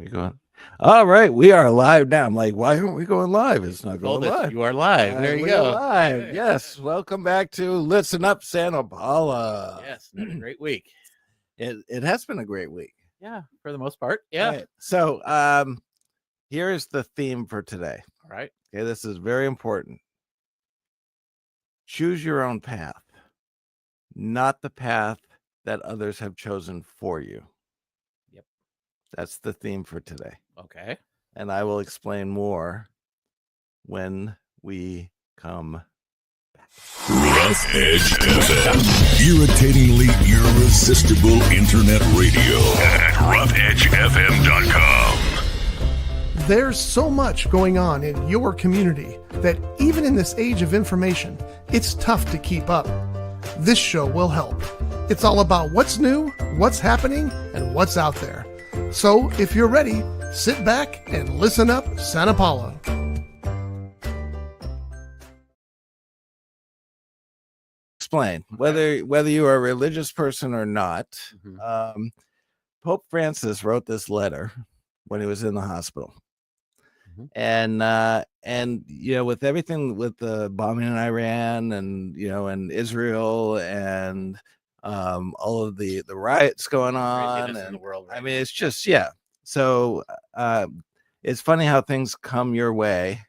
We going? All right, we are live now. I'm like, why aren't we going live? It's not going live. You are live. There you we go. Are live. Yes. Welcome back to Listen Up, Santa Paula. Yes, another great week. It has been a great week. Yeah, for the most part. Yeah. Right. So here is the theme for today. All right. Okay, this is very important. Choose your own path, not the path that others have chosen for you. Yep. That's the theme for today. Okay. And I will explain more when we come back. Rough Edge FM. Irritatingly irresistible internet radio at roughedgefm.com. There's so much going on in your community that even in this age of information, it's tough to keep up. This show will help. It's all about what's new, what's happening, and what's out there. So if you're ready, sit back and listen up, Santa Paula. Explain whether you are a religious person or not. Mm-hmm. Pope Francis wrote this letter when he was in the hospital. Mm-hmm. And with everything with the bombing in Iran and and Israel and all of the riots going on in the world I mean it's just so it's funny how things come your way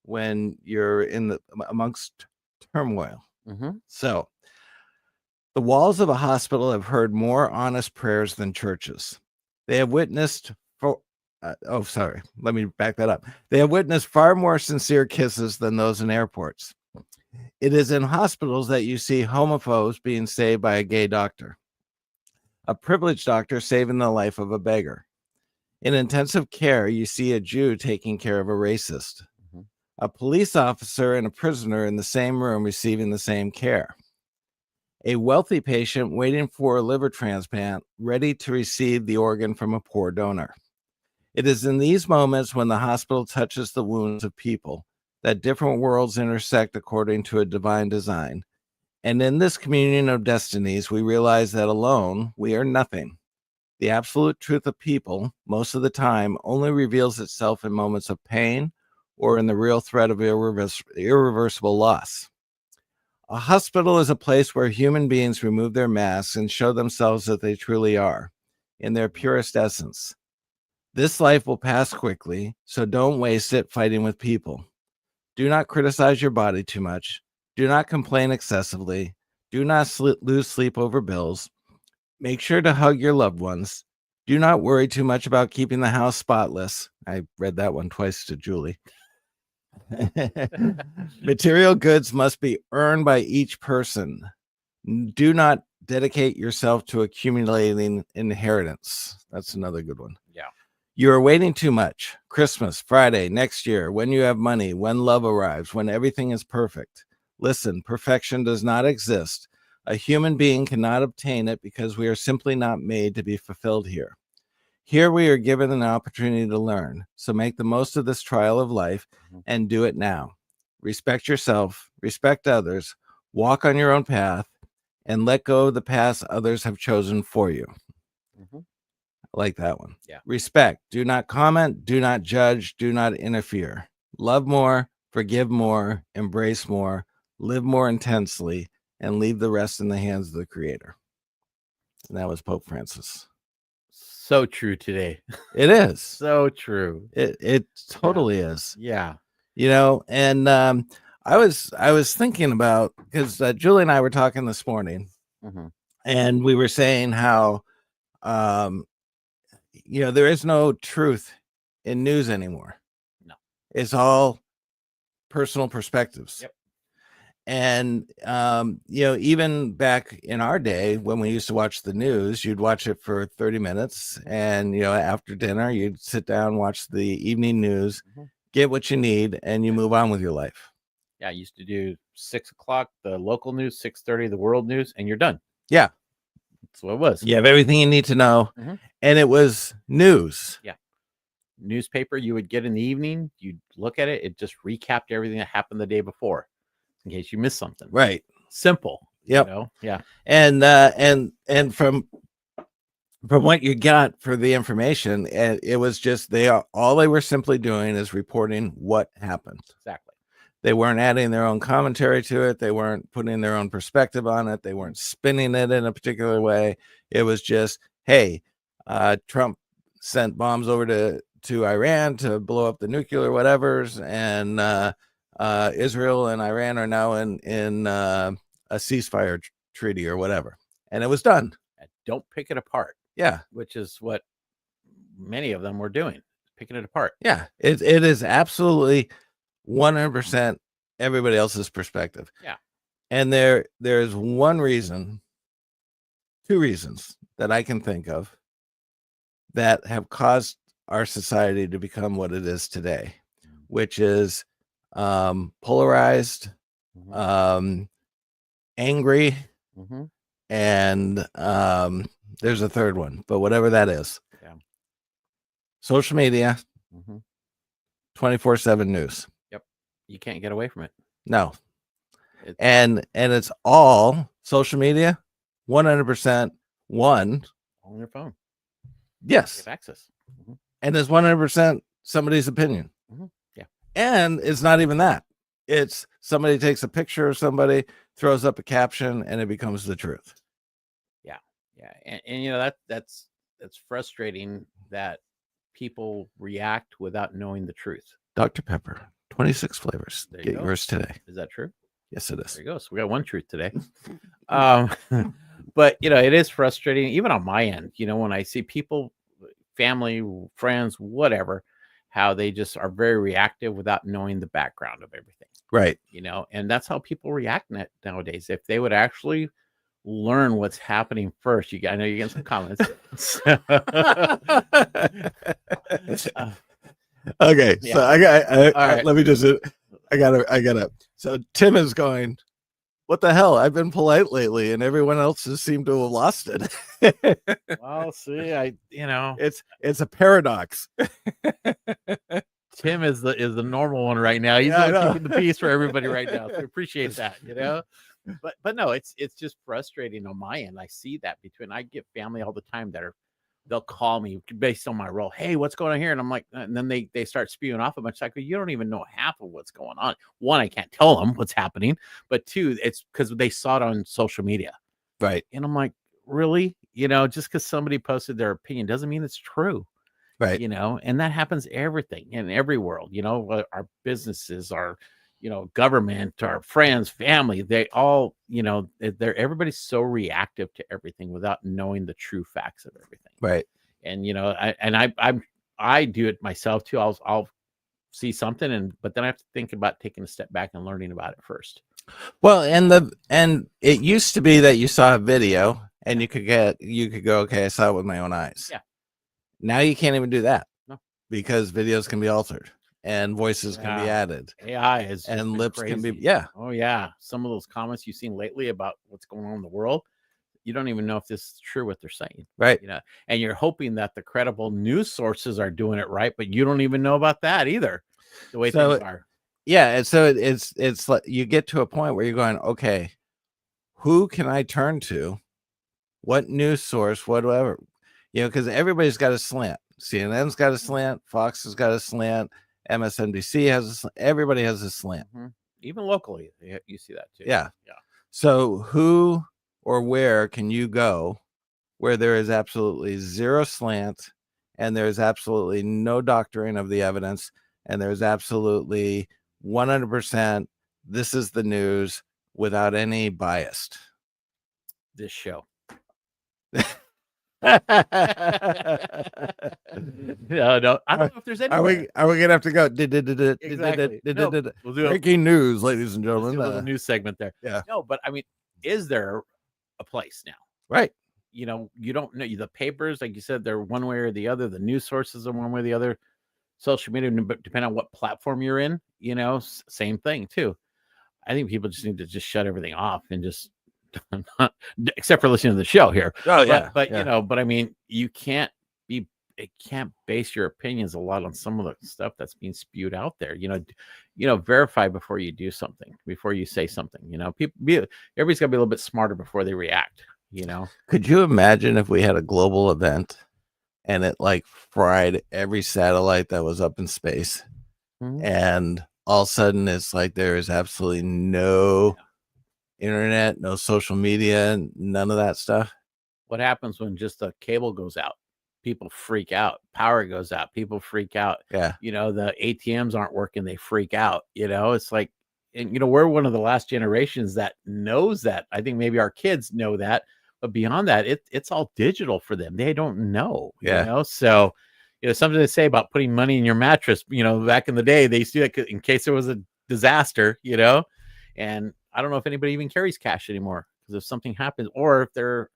when you're amongst turmoil. Mm-hmm. So the walls of a hospital have heard more honest prayers than churches. They have witnessed let me back that up. They have witnessed far more sincere kisses than those in airports. It is in hospitals that you see homophobes being saved by a gay doctor, a privileged doctor saving the life of a beggar. In intensive care, you see a Jew taking care of a racist, a police officer and a prisoner in the same room receiving the same care, a wealthy patient waiting for a liver transplant, ready to receive the organ from a poor donor. It is in these moments when the hospital touches the wounds of people that different worlds intersect according to a divine design. And in this communion of destinies, we realize that alone we are nothing. The absolute truth of people, most of the time, only reveals itself in moments of pain or in the real threat of irreversible loss. A hospital is a place where human beings remove their masks and show themselves that they truly are, in their purest essence. This life will pass quickly, so don't waste it fighting with people. Do not criticize your body too much. Do not complain excessively. Do not lose sleep over bills. Make sure to hug your loved ones. Do not worry too much about keeping the house spotless. I read that one twice to Julie. Material goods must be earned by each person. Do not dedicate yourself to accumulating inheritance. That's another good one. Yeah. You are waiting too much. Christmas, Friday, next year, when you have money, when love arrives, when everything is perfect. Listen, perfection does not exist. A human being cannot obtain it because we are simply not made to be fulfilled here. Here we are given an opportunity to learn. So make the most of this trial of life and do it now. Respect yourself, respect others, walk on your own path, and let go of the paths others have chosen for you. Mm-hmm. I like that one. Yeah. Respect. Do not comment. Do not judge. Do not interfere. Love more, forgive more, embrace more, live more intensely, and leave the rest in the hands of the Creator. And that was Pope Francis. So true today. It is. So true. It totally is. Yeah. And I was thinking about, because Julie and I were talking this morning, and we were saying how there is no truth in news anymore. No. It's all personal perspectives. Yep. And, even back in our day when we used to watch the news, you'd watch it for 30 minutes. And, after dinner, you'd sit down, watch the evening news, get what you need, and you move on with your life. Yeah. I used to do 6 o'clock, the local news, 6:30, the world news, and you're done. Yeah. That's what it was. You have everything you need to know. And it was news. Yeah. Newspaper you would get in the evening. You'd look at it. It just recapped everything that happened the day before in case you missed something. Right. Simple. Yep. Yeah. And from from what you got for the information, it was just all they were simply doing is reporting what happened. Exactly. They weren't adding their own commentary to it. They weren't putting their own perspective on it. They weren't spinning it in a particular way. It was just, hey, Trump sent bombs over to Iran to blow up the nuclear whatevers, and Israel and Iran are now in a ceasefire treaty or whatever. And it was done. Don't pick it apart. Yeah. Which is what many of them were doing, picking it apart. Yeah. It is absolutely 100% everybody else's perspective. Yeah. And there's two reasons that I can think of that have caused our society to become what it is today, which is polarized, angry, and there's a third one, but whatever that is. Yeah. Social media, 24/7 news. Yep. You can't get away from it. No. And it's all social media, 100% on your phone. Yes. You have access. And it's 100% somebody's opinion. Yeah. And it's not even that. It's somebody takes a picture of somebody, throws up a caption, and it becomes the truth. Yeah. And you know, that's frustrating that people react without knowing the truth. Dr. Pepper, 26 flavors. There you Get go. yours today. Is that true? Yes, it is. There you go. So we got one truth today. But you know, it is frustrating, even on my end, you know, when I see people, family, friends, whatever, how they just are very reactive without knowing the background of everything. Right. You know, and that's how people react nowadays. If they would actually learn what's happening first, I know you get some comments. Okay, Yeah. so All right. let me just I gotta so Tim is going, what the hell? I've been polite lately and everyone else has seemed to have lost it. Well, see, it's a paradox. Tim is the normal one right now. He's Yeah, I know. keeping the peace for everybody right now. So we appreciate that, you know. But no, it's just frustrating on my end. I see that I get family all the time they'll call me based on my role. Hey, what's going on here? And I'm like, and then they start spewing off a bunch. Like, you don't even know half of what's going on. One, I can't tell them what's happening, but two, it's because they saw it on social media. Right. And I'm like, really? You know, just because somebody posted their opinion doesn't mean it's true. Right. You know, and that happens everything in every world, you know, our businesses, our, you know, government, our friends, family, they all, you know, everybody's so reactive to everything without knowing the true facts of everything. Right. And, you know, I do it myself too. I'll see something but then I have to think about taking a step back and learning about it first. Well, and it used to be that you saw a video and you could go, okay, I saw it with my own eyes. Yeah. Now you can't even do that. No. Because videos can be altered and voices can be added. AI is And lips can be, crazy. yeah. Oh yeah. Some of those comments you've seen lately about what's going on in the world, you don't even know if this is true what they're saying. Right. You know, and you're hoping that the credible news sources are doing it right, but you don't even know about that either. The way things are. Yeah, and so it's like you get to a point where you're going, okay, who can I turn to? What news source, whatever, you know, because everybody's got a slant. CNN's got a slant, Fox has got a slant, MSNBC has a slant, everybody has a slant. Even locally, you see that too. Yeah. Yeah. So who or where can you go where there is absolutely zero slant and there's absolutely no doctoring of the evidence and there's absolutely 100% this is the news without any bias? This show. No, No, I don't know if there's any. Are we gonna have to go? Exactly. No, we'll do Breaking news, ladies and let's do a gentlemen. little news segment there. Yeah. No, but I mean, is there a place now? Right. You know, you don't know the papers, like you said, they're one way or the other. The news sources are one way or the other. Social media, but depending on what platform you're in, you know, same thing too. I think people just need to just shut everything off and just, except for listening to the show here. Oh But you know, but I mean, you can't base your opinions a lot on some of the stuff that's being spewed out there. You know, verify before you do something, before you say something. You know, everybody's got to be a little bit smarter before they react. you know. Could you imagine if we had a global event and it like fried every satellite that was up in space, Mhm. and all of a sudden it's like there is absolutely no internet, no social media, none of that stuff? What happens when just the cable goes out? People freak out. Power goes out. People freak out. Yeah. You know, the ATMs aren't working. They freak out. You know, it's like, and you know, we're one of the last generations that knows that. I think maybe our kids know that, but beyond that, it's all digital for them. They don't know. Yeah. You know, so you know, something to say about putting money in your mattress. You know, back in the day, they used to do that in case there was a disaster. You know, and I don't know if anybody even carries cash anymore, because if something happens, or if they're,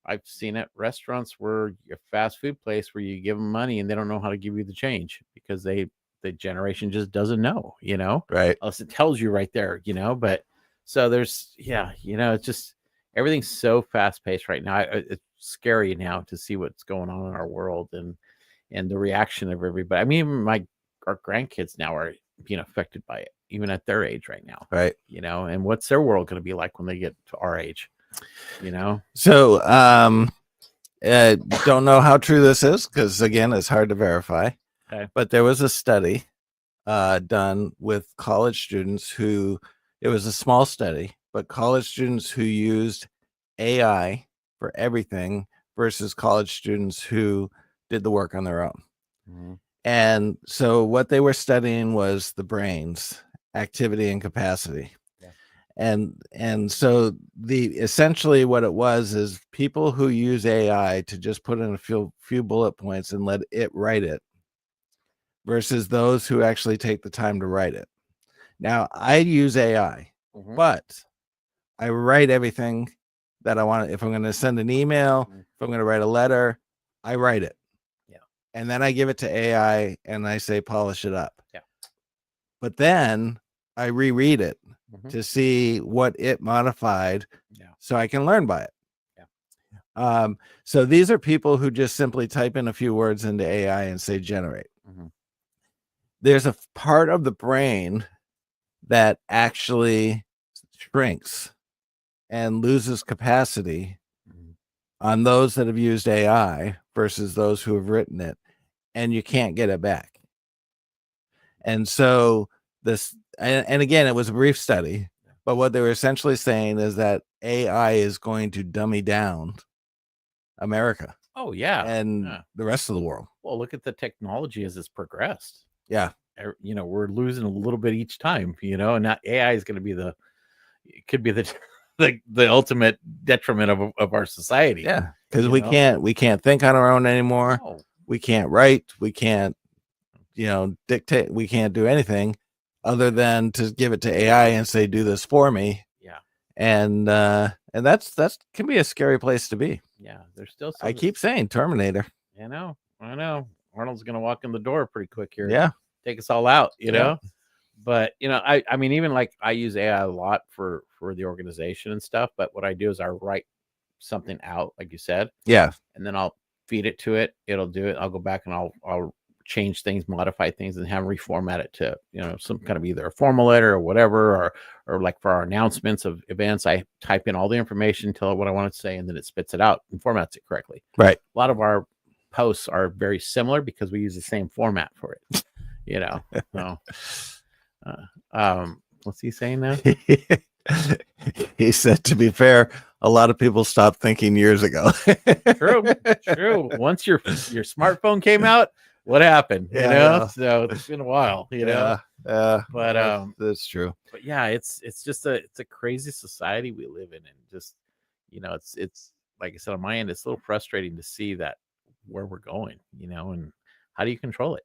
I've seen at restaurants where your fast food place where you give them money and they don't know how to give you the change because the generation just doesn't know, you know, Right. unless it tells you right there, you know. But so there's, yeah, you know, it's just everything's so fast paced right now. It's scary now to see what's going on in our world, and the reaction of everybody. I mean, even our grandkids now are being affected by it, even at their age right now, Right. you know. And what's their world going to be like when they get to our age, you know? So, don't know how true this is because again, it's hard to verify. Okay. But there was a study done with college students who, it was a small study, but college students who used AI for everything versus college students who did the work on their own. Mhm. And so what they were studying was the brain's activity and capacity. Yeah. And so the essentially what it was is people who use AI to just put in a few bullet points and let it write it versus those who actually take the time to write it. Now, I use AI, Mhm. but I write everything that I want. If I'm going to send an email, Mhm. if I'm going to write a letter, I write it. Yeah. And then I give it to AI and I say, polish it up. Yeah. But then I reread it Mhm. to see what it modified Yeah. so I can learn by it. Yeah. So these are people who just simply type in a few words into AI and say generate. Mhm. There's a part of the brain that actually shrinks and loses capacity Mhm. on those that have used AI versus those who have written it, and you can't get it back. And so this, and again, it was a brief study, but what they were essentially saying is that AI is going to dummy down America Oh yeah. and Yeah. the rest of the world. Well, look at the technology as it's progressed. Yeah. You know, we're losing a little bit each time, you know, and now AI is going to be it could be the the ultimate detriment of our society. Yeah. Because You we know? can't think on our own anymore. No. We can't write. We can't, dictate. We can't do anything other than to give it to AI and say, do this for me. Yeah. And that's can be a scary place to be. Yeah. There's still I some. keep saying Terminator. I know. I know. Arnold's going to walk in the door pretty quick here. Yeah. Take us all out, you Yeah. know? But, you know, I mean, even like I use AI a lot for the organization and stuff. But what I do is I write something out, like you said, Yeah. and then I'll feed it to it. It'll do it. I'll go back and I'll change things, modify things, and have reformat it to, you know, some kind of either a formal letter or whatever, or like for our announcements of events, I type in all the information, tell it what I want to say, and then it spits it out and formats it correctly. Right. A lot of our posts are very similar because we use the same format for it. You know. So, what's he saying now? He said, to be fair, a lot of people stopped thinking years ago. True. Once your smartphone came out, what happened? You Yeah, I know? know. So it's been a while, you know. But that's true. but yeah, it's just it's a crazy society we live in, and just, you know, it's like I said on my end, it's a little frustrating to see that where we're going, you know, and how do you control it?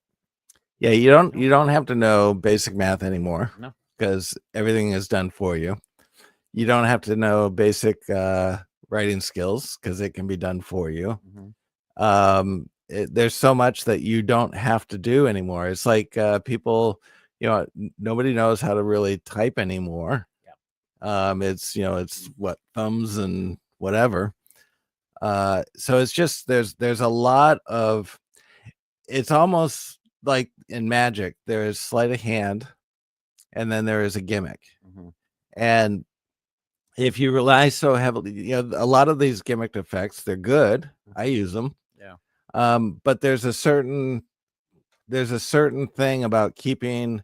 Yeah, you don't have to know basic math anymore. No. Because everything is done for you. You don't have to know basic writing skills because it can be done for you. Mhm. There's so much that you don't have to do anymore. It's like people, nobody knows how to really type anymore. It's what, thumbs and whatever. So it's just there's a lot of, it's almost like in magic. There's sleight of hand, and then there is a gimmick. Mhm. And if you rely so heavily, a lot of these gimmicked effects, they're good. I use them. Yeah. But there's a certain thing about keeping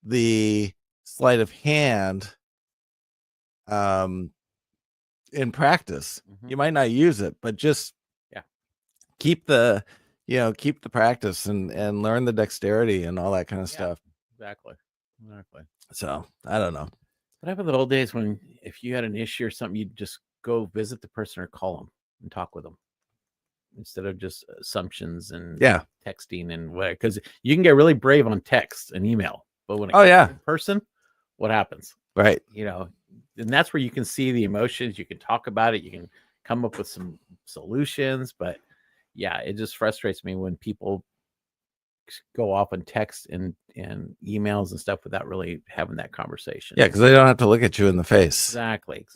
the sleight of hand in practice. Mhm. You might not use it, but just keep the practice and learn the dexterity and all that kind of stuff. Exactly. So I don't know. What happened in the old days when if you had an issue or something, you'd just go visit the person or call them and talk with them instead of just assumptions and texting and what, because you can get really brave on text and email, but when it comes to in person, what happens? Right. And that's where you can see the emotions. You can talk about it. You can come up with some solutions, but yeah, it just frustrates me when people go off on text and emails and stuff without really having that conversation. Yeah, because they don't have to look at you in the face. Exactly.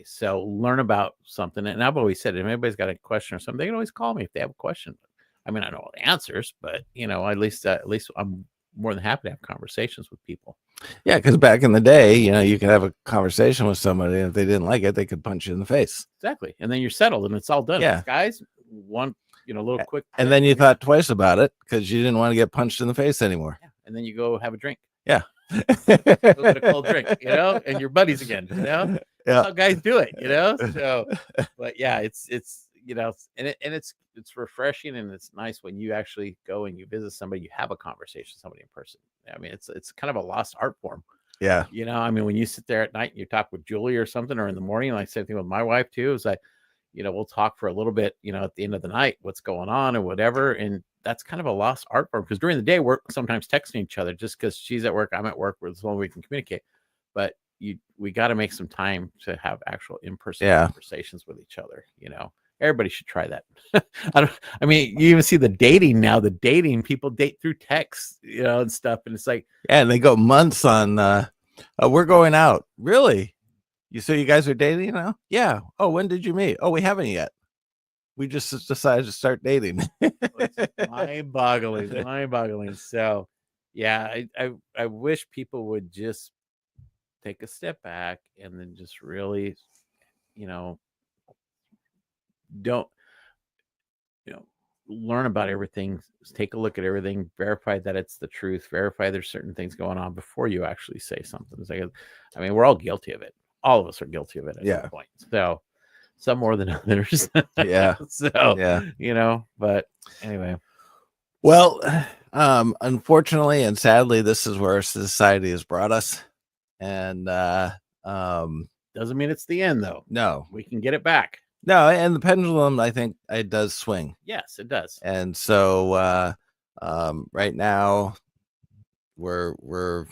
So learn about something. And I've always said, if anybody's got a question or something, they can always call me if they have a question. I mean, I know all the answers, but at least I'm more than happy to have conversations with people. Yeah, because back in the day, you could have a conversation with somebody, and if they didn't like it, they could punch you in the face. Exactly. And then you're settled and it's all done. Yeah. Guys, one, little quick. And then you thought twice about it because you didn't want to get punched in the face anymore. Yeah. And then you go have a drink. Yeah. A little bit of cold drink, and your buddies again, Yeah. That's how guys do it, So, but yeah, it's and it's refreshing and it's nice when you actually go and you visit somebody, you have a conversation with somebody in person. I mean, it's kind of a lost art form. Yeah. I mean, when you sit there at night and you talk with Julie or something, or in the morning, like same thing with my wife too, is like, we'll talk for a little bit, at the end of the night, what's going on or whatever. And that's kind of a lost art form because during the day we're sometimes texting each other just because she's at work, I'm at work, we're the only way we can communicate. But we got to make some time to have actual in-person conversations with each other. Everybody should try that. I mean, you even see the dating now. The dating, people date through text, and stuff, and it's like, and they go months on. We're going out. Really? So you guys are dating now? Yeah. Oh, when did you meet? Oh, we haven't yet. We just decided to start dating. mind-boggling. So, yeah, I wish people would just take a step back and then just really, don't learn about everything, take a look at everything, verify that it's the truth, verify there's certain things going on before you actually say something. It's like, I mean, we're all guilty of it. All of us are guilty of it at some point. So some more than others. Yeah. So but anyway. Well, unfortunately and sadly, this is where society has brought us. And doesn't mean it's the end though. No. We can get it back. No, and the pendulum, I think it does swing. Yes, it does. And so right now we're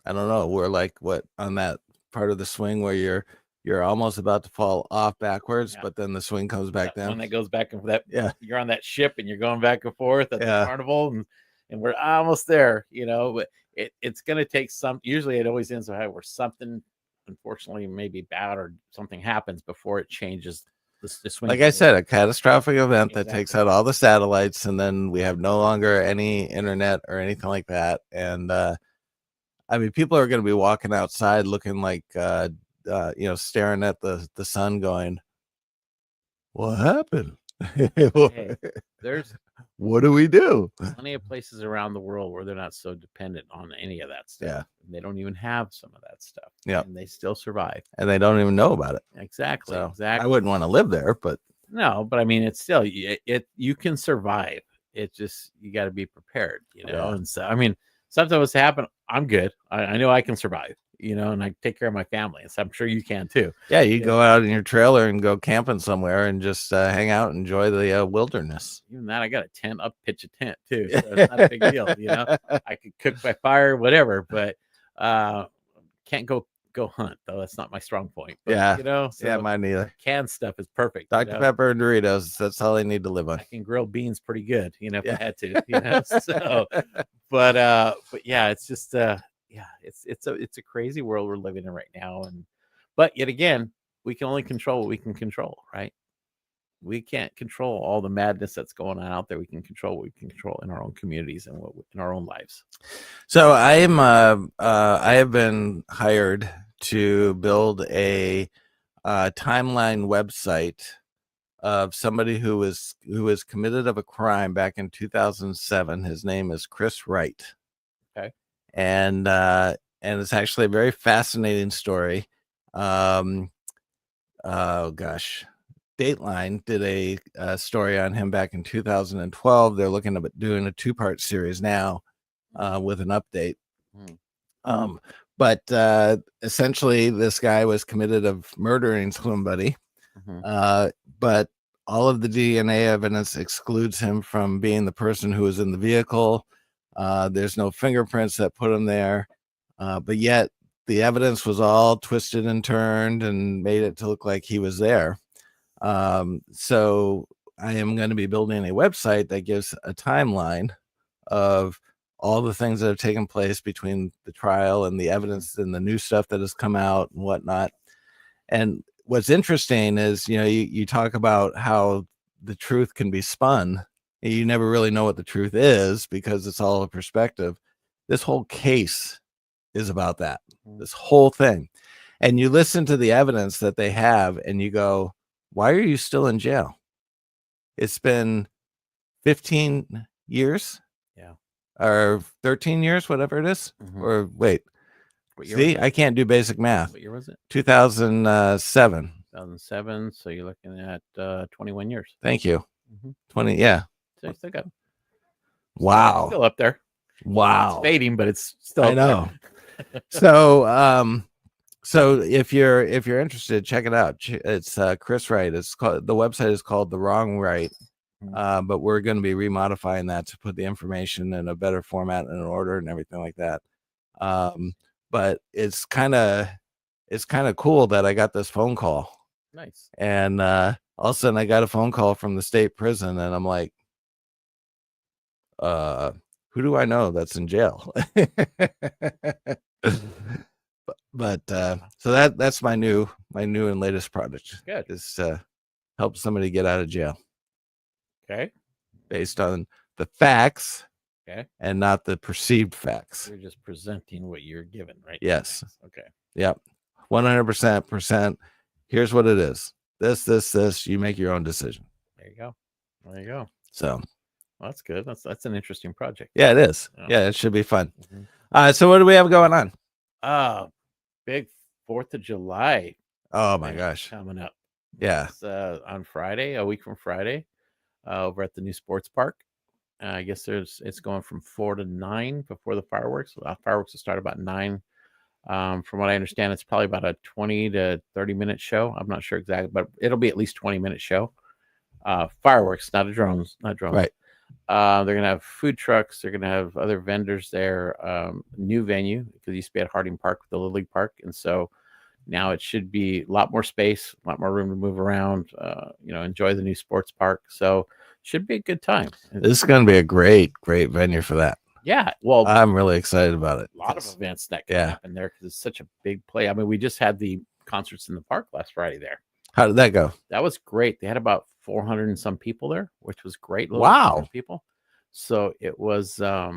I don't know, we're like on that part of the swing where you're almost about to fall off backwards, but then the swing comes back down. When it goes back and that you're on that ship and you're going back and forth at the carnival and we're almost there, but it's gonna take usually it always ends where something unfortunately maybe bad or something happens before it changes the swing. Like I said, a catastrophic event that takes out all the satellites, and then we have no longer any internet or anything like that. And I mean, people are going to be walking outside looking like staring at the sun going, what happened? Hey, there's what do we do? Plenty of places around the world where they're not so dependent on any of that stuff. Yeah. They don't even have some of that stuff. Yeah. And they still survive. And they don't even know about it. Exactly. So exactly. I wouldn't want to live there, but no, but I mean, it's still, you can survive. It just, you got to be prepared, And so, I mean, something was to happen. I'm good. I know I can survive, and I take care of my family. And so I'm sure you can too. Yeah. You go out in your trailer and go camping somewhere and just hang out and enjoy the wilderness. Even that, I got a tent. I'll pitch a tent too. So it's not a big deal. I could cook by fire, whatever, but can't go hunt though. That's not my strong point. But, So mine neither. Canned stuff is perfect. Dr. Pepper and Doritos. That's all they need to live on. I can grill beans pretty good, if I had to, So, but yeah, it's just, it's a crazy world we're living in right now. But yet again, we can only control what we can control, right? We can't control all the madness that's going on out there. We can control what we can control in our own communities and in our own lives. So I have been hired to build a timeline website of somebody who was committed of a crime back in 2007. His name is Chris Wright. Okay. And it's actually a very fascinating story. Oh gosh, Dateline did a story on him back in 2012. They're looking at doing a 2-part series now with an update. But essentially, this guy was committed of murdering somebody. But all of the DNA evidence excludes him from being the person who was in the vehicle. There's no fingerprints that put him there. But yet the evidence was all twisted and turned and made it to look like he was there. So I am going to be building a website that gives a timeline of all the things that have taken place between the trial and the evidence and the new stuff that has come out and whatnot. And what's interesting is, you talk about how the truth can be spun. You never really know what the truth is because it's all a perspective. This whole case is about that, this whole thing. And you listen to the evidence that they have and you go, why are you still in jail? It's been 15 years. Yeah. Or 13 years, whatever it is. Or wait, What year was see, it? I can't do basic math. What year was it? 2007. 2007. So you're looking at 21 years. Thank you. Mhm. 20. Yeah. So you still got Wow. still up there. Wow. It's fading, but it's still. I up there. know. So if you're interested, check it out. It's Chris Wright. The website is called The Wrong Right. But we're going to be remodifying that to put the information in a better format and an order and everything like that. But it's kind of cool that I got this phone call. Nice. And all of a sudden I got a phone call from the state prison and I'm like, who do I know that's in jail? but so that's my new and latest project. Good. Is to help somebody get out of jail. Okay. Based on the facts. Okay. And not the perceived facts. You're just presenting what you're given, right? Yes. Okay. Yep. 100%. Here's what it is. This. You make your own decision. There you go. So well, that's good. That's an interesting project. yeah, it is. Yeah. Yeah, it should be fun. So what do we have going on? Big 4th of July. Oh my gosh. Coming up. Yeah. It's, on Friday, a week from Friday, over at the new sports park. I guess it's going from 4 to 9 before the fireworks. Fireworks will start about 9. From what I understand, it's probably about a 20 to 30-minute show. I'm not sure exactly, but it'll be at least 20-minute show. Fireworks, not drones. Right. They're gonna have food trucks. They're gonna have other vendors there. New venue because it used to be at Harding Park with the Little League Park, and so now it should be a lot more space, a lot more room to move around. Enjoy the new sports park. So should be a good time. This is going to be a great venue for that. Yeah, well, I'm really excited about it. A lot of events that can Yeah. happen there because it's such a big play. I mean, we just had the concerts in the park last Friday there. How did that go? That was great. They had about 400 and some people there, which was great. Wow. 400 people. So it was a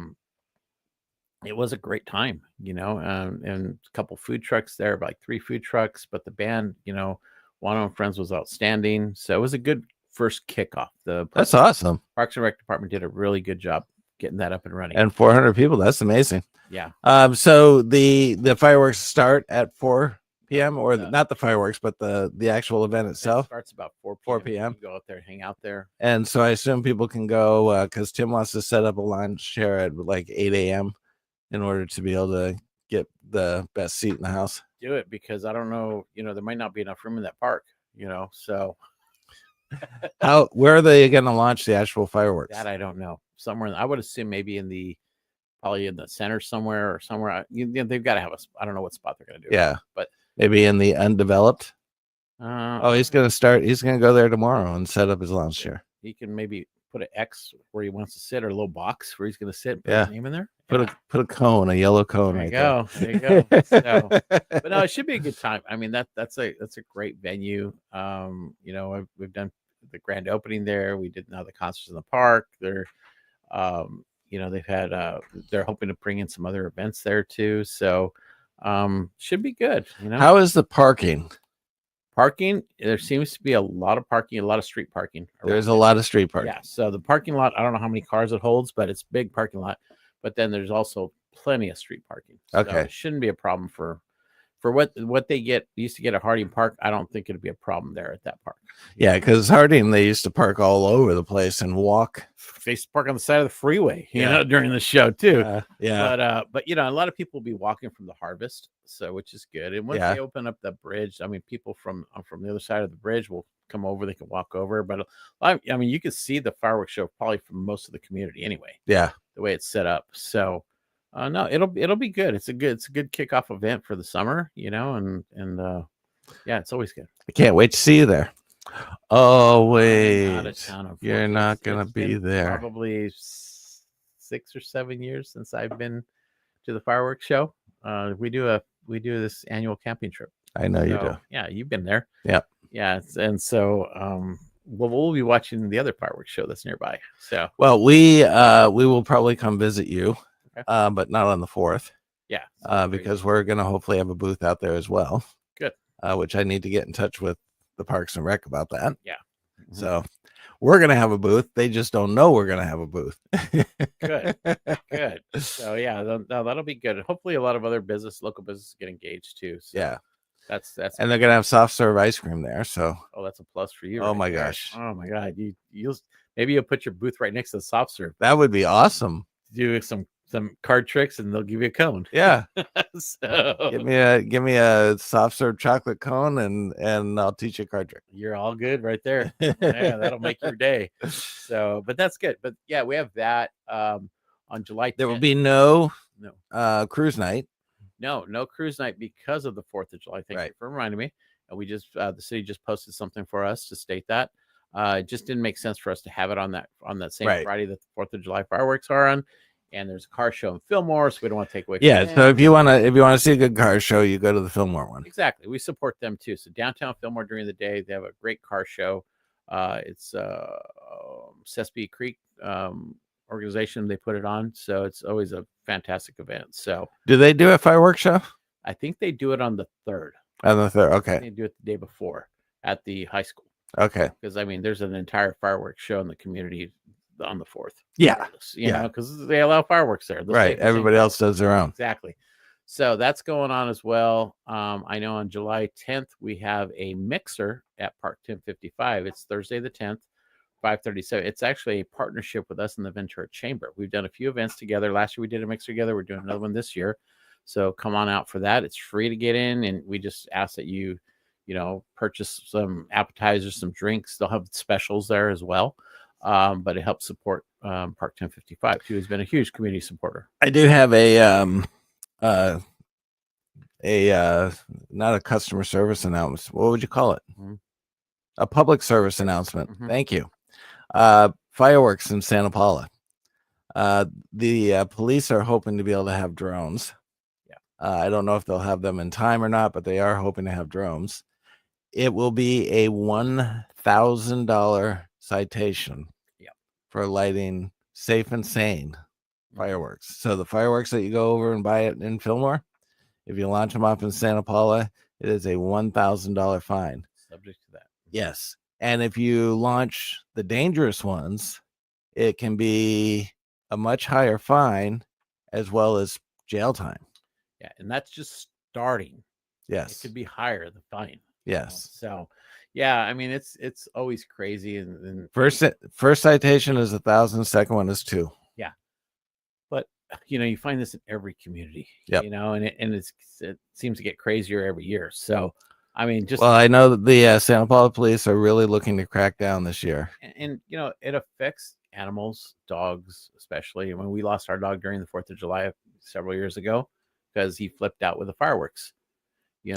great time, and a couple food trucks there, like 3 food trucks, but the band, One of my friends was outstanding. So it was a good first kickoff. That's awesome. Parks and Rec department did a really good job getting that up and running. And 400 people. That's amazing. Yeah. So the fireworks start at 4 p.m. or not the fireworks, but the actual event itself. It starts about 4 p.m. 4 p.m. You go out there, hang out there. And so I assume people can go because Tim wants to set up a lounge chair at like 8 a.m. in order to be able to get the best seat in the house. Do it because I don't know, there might not be enough room in that park, so. Where are they going to launch the actual fireworks? That I don't know. Somewhere, I would assume maybe probably in the center somewhere or somewhere. They've got to have I don't know what spot they're going to do. Yeah. But maybe in the undeveloped. He's going to go there tomorrow and set up his lounge chair. He can maybe put an X where he wants to sit or a little box where he's going to sit and put Yeah. his name in there. Put a cone, a yellow cone. There Right you go. So, but no, it should be a good time. I mean, that's a great venue. We've done the grand opening there. We did now the concerts in the park. They're, they've had they're hoping to bring in some other events there too. So Should be good. You know, How is the parking? parking, there seems to be a lot of parking, a lot of street parking. There's a around it. lot of street parking. Yeah. So the parking lot, I don't know how many cars it holds, but it's a big parking lot. But then there's also plenty of street parking. So Okay. it shouldn't be a problem for what they used to get at Harding Park. I don't think it'd be a problem there at that park. Yeah, because Harding, they used to park all over the place and walk. They used to park on the side of the freeway, you Yeah. know, during the show too. Yeah. But you know, a lot of people will be walking from the Harvest, so which is good. And once Yeah. they open up the bridge, I mean, people from the other side of the bridge will come over. They can walk over. But I mean, you can see the fireworks show probably from most of the community anyway, Yeah. the way it's set up. So no, it'll be good. It's a good kickoff event for the summer, you know, and yeah, it's always good. I can't wait to see you there. Oh, I'm out of wait. town, You're unfortunately. not going to It's be been there. Probably 6 or 7 years since I've been to the fireworks show. We do this annual camping trip. I know you So, do. yeah, you've been there. Yep. Yeah, and so we'll be watching the other fireworks show that's nearby. So Well, we will probably come visit you, Okay. but not on the 4th, yeah, sounds great. because we're going to hopefully have a booth out there as well. Good. Which I need to get in touch with the Parks and Rec about that. Yeah. Mhm. So we're going to have a booth. They just don't know we're going to have a booth. Good. Good. So yeah, that'll be good. Hopefully, a lot of other local businesses get engaged too. So Yeah. that's And they're going to have soft serve ice cream there. So, oh, that's a plus for you. Oh right my there. gosh. Oh my god. Maybe you'll put your booth right next to the soft serve. that would be awesome. Do some card tricks, and they'll give you a cone. Yeah. So Give me a soft serve chocolate cone and I'll teach you a card trick. you're all good right there. Yeah, that'll make your day. So, but that's good. But yeah, we have that on July 10th. There will be no no cruise night. no cruise night because of the 4th of July. Thank you Right. for reminding me. And we just the city just posted something for us to state that. It just didn't make sense for us to have it on that same Right. Friday that the 4th of July fireworks are on. And there's a car show in Fillmore, so we don't want to take away from Yeah. them. So if you want to see a good car show, you go to the Fillmore one. Exactly. We support them too. So downtown Fillmore during the day, they have a great car show. It's Sespe Creek organization. They put it on. So it's always a fantastic event. So Do they do a fireworks show I think they do it on the 3rd. on the 3rd? Okay. They do it the day before at the high school. Okay. Because I mean, there's an entire fireworks show in the community on the 4th. Yeah. You Yeah. know, because they allow fireworks there. They'll Right. take the same Everybody else does their own. Exactly. So that's going on as well. I know on July 10th, we have a mixer at Park 1055. It's Thursday the 10th, 5:37. It's actually a partnership with us in the Ventura Chamber. We've done a few events together. Last year we did a mixer together. We're doing another one this year. So come on out for that. It's free to get in. And we just ask that you purchase some appetizers, some drinks. They'll have specials there as well. But it helps support Park 1055 too. Has been a huge community supporter. I do have a not a customer service announcement. What would you call it? Mhm. A public service announcement. Mhm. Thank you. Fireworks in Santa Paula. The police are hoping to be able to have drones. Yeah. I don't know if they'll have them in time or not, but they are hoping to have drones. It will be a $1,000 citation Yeah. for lighting safe and sane fireworks. So the fireworks that you go over and buy it in Fillmore, if you launch them off in Santa Paula, it is a $1,000 fine. Subject to that. Yes. And if you launch the dangerous ones, it can be a much higher fine as well as jail time. Yeah, and that's just starting. It Yes. could be higher, the fine. you know. Yes. So, yeah, I mean, it's always crazy, and First citation is 1,000. Second one is 2. but you find this in every community. Yep. And it seems to get crazier every year. So, I mean, just Well, I know that the Santa Paula police are really looking to crack down this year. and it affects animals, dogs especially. When we lost our dog during the 4th of July several years ago because he flipped out with the fireworks.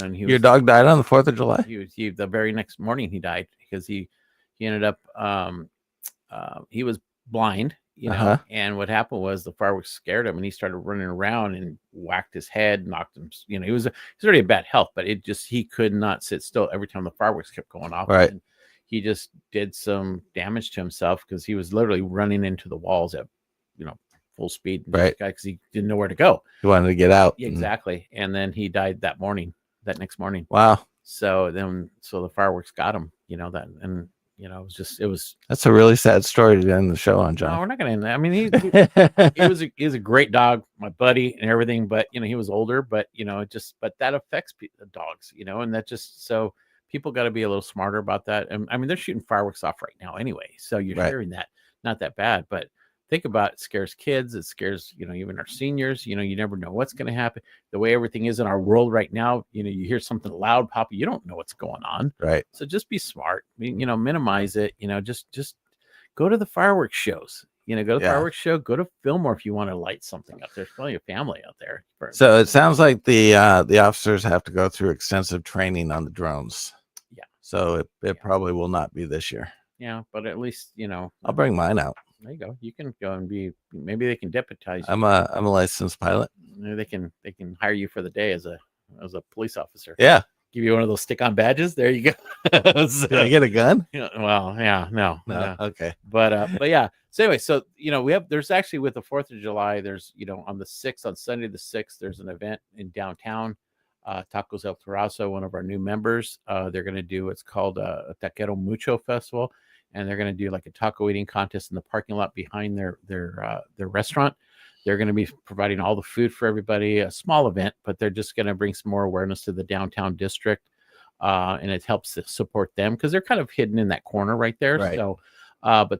And he Your was, dog died on the 4th of July? he the very next morning he died because he ended up he was blind, Uh-huh. and what happened was the fireworks scared him and he started running around and whacked his head, knocked him, he was already in bad health, but he could not sit still every time the fireworks kept going off. Right. And he just did some damage to himself because he was literally running into the walls at full speed, Right. Because he didn't know where to go. He wanted to get out. Exactly. And then he died that next morning. Wow. So the fireworks got him, and it was. That's a really sad story to end the show on, No, John. we're not going to. I mean, he was a great dog, my buddy and everything, but he was older, but but that affects dogs, and that just, so people got to be a little smarter about that. And I mean, they're shooting fireworks off right now anyway, so you're Right. hearing that, not that bad, but think about it, scares kids, it scares even our seniors. You never know what's going to happen. The way everything is in our world right now, you hear something loud pop, you don't know what's going on. Right. So just be smart. Minimize it. Just go to the fireworks shows. Go to the Yeah. fireworks show. Go to Fillmore if you want to light something up. There's plenty of family out there. So it sounds like the officers have to go through extensive training on the drones. Yeah. So it probably will not be this year. Yeah, but at least I'll bring mine out. there you go. You can go and maybe they can deputize you. I'm a licensed pilot. Maybe they can hire you for the day as a police officer. Yeah. Give you one of those stick-on badges. There you go. So, Did I get a gun? well, yeah, no. Okay. But yeah. So anyway, so there's actually, with the 4th of July, there's on the 6th, on Sunday the 6th, there's an event in downtown. Tacos El Terrazo, one of our new members, they're going to do what's called a Taquero Mucho Festival, and they're going to do like a taco eating contest in the parking lot behind their restaurant. They're going to be providing all the food for everybody, a small event, but they're just going to bring some more awareness to the downtown district, and it helps to support them because they're kind of hidden in that corner right there. Right. So,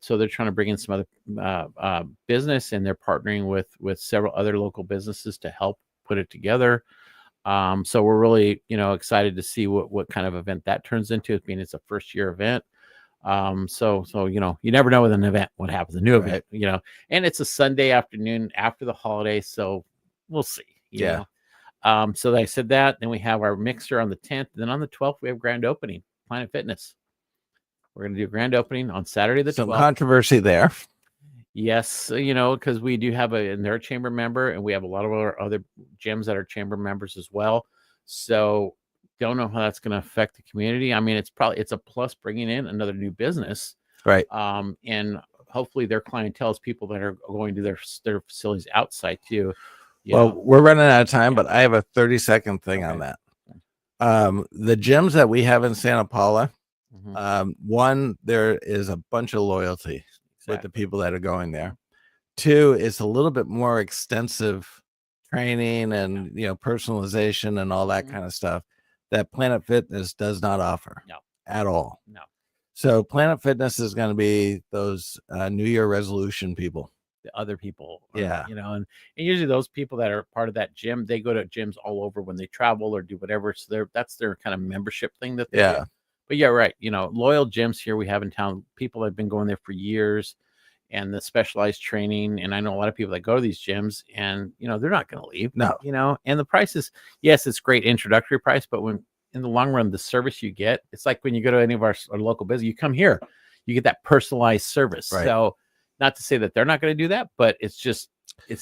so they're trying to bring in some other business, and they're partnering with several other local businesses to help put it together. So we're really, excited to see what kind of event that turns into. I mean, it's a first-year event. So you never know with an event what happens, a new event, and it's a Sunday afternoon after the holiday, so we'll see. you Yeah. know. So I said that. Then we have our mixer on the 10th. Then on the 12th, we have grand opening, Planet Fitness. We're going to do a grand opening on Saturday the 12th. Some controversy there. Yes, because we do have they're a chamber member, and we have a lot of our other gyms that are chamber members as well. So don't know how that's going to affect the community. I mean, it's a plus bringing in another new business, Right. and hopefully their clientele is people that are going to their facilities outside too. Well, we're running out of time, but I have a 30-second thing on that. The gyms that we have in Santa Paula, one, there is a bunch of loyalty with the people that are going there. Two, it's a little bit more extensive training and personalization and all that kind of stuff that Planet Fitness does not offer at all. No. So Planet Fitness is going to be those New Year resolution people. The other people, Yeah. and usually those people that are part of that gym, they go to gyms all over when they travel or do whatever. So that's their kind of membership thing that they do. But yeah, right. Loyal gyms here we have in town, people that have been going there for years, and the specialized training. And I know a lot of people that go to these gyms, and they're not going to leave. No. And the price is, yes, it's great introductory price, but when in the long run, the service you get, it's like when you go to any of our local business, you come here, you get that personalized service. Right. So not to say that they're not going to do that, but it's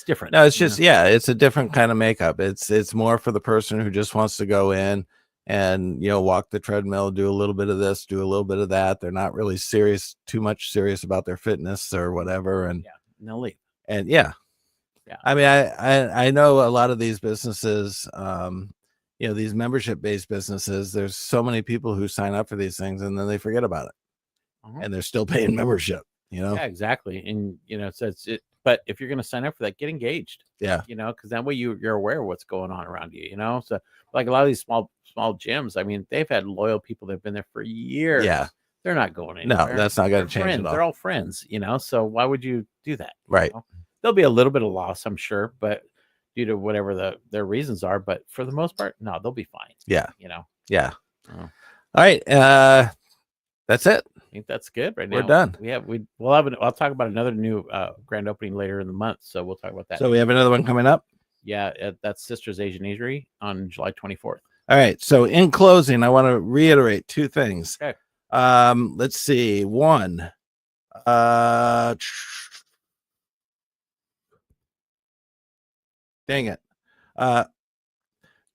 different. No, it's just, it's a different kind of makeup. It's more for the person who just wants to go in and, walk the treadmill, do a little bit of this, do a little bit of that. They're not really too much serious about their fitness or whatever. And they'll leave. And I mean, I know a lot of these businesses, these membership-based businesses, there's so many people who sign up for these things and then they forget about it. And they're still paying membership, Yeah, exactly. And, so but if you're going to sign up for that, get engaged. Yeah. Because that way you're aware of what's going on around you, So like a lot of these small gyms, I mean, they've had loyal people that have been there for years. Yeah. They're not going anywhere. No, that's not going to change friends. at all. They're all friends, So why would you do that? Right. There'll be a little bit of loss, I'm sure, but due to whatever their reasons are, but for the most part, no, they'll be fine. Yeah. Yeah. Oh. All right. That's it. I think that's good right now. We're done. I'll talk about another new grand opening later in the month, so we'll talk about that. So we have another one coming up. Yeah, that's Sisters Asian Eatery on July 24th. All right. So in closing, I want to reiterate two things. Okay. Let's see. One. Dang it.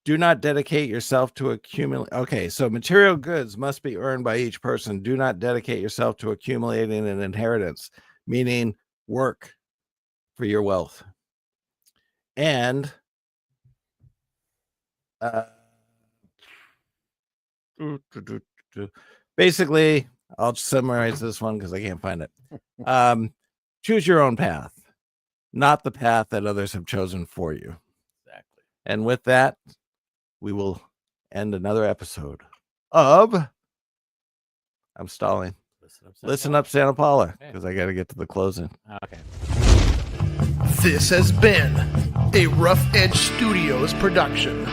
Do not dedicate yourself to accumulate. Okay, so material goods must be earned by each person. Do not dedicate yourself to accumulating an inheritance, meaning work. for your wealth. And basically, I'll summarize this one because I can't find it. Choose your own path, not the path that others have chosen for you. Exactly. And with that, we will end another episode of I'm stalling. Listen up, Santa Paula, because I got to get to the closing. Okay. This has been a Rough Edge Studios production.